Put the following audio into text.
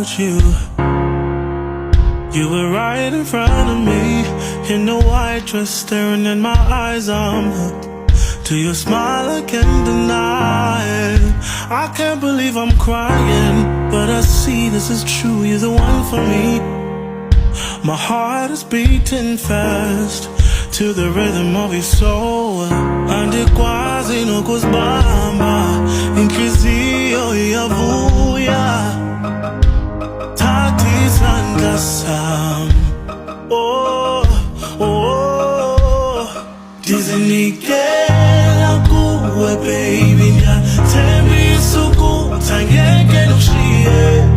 without you. You were right in front of me, in a white dress, staring in my eyes. I'm hooked to your smile, I can't deny it. I can't believe I'm crying, but I see this is true. You're the one for me. My heart is beating fast to the rhythm of your soul. Andikwazi nokuzibamba, inhliziyo iyavuya. Thatha isandla sami, oh, oh. Ndizinikela kuwe baby, ngiyathembisa ukuthi angeke ngikushiye.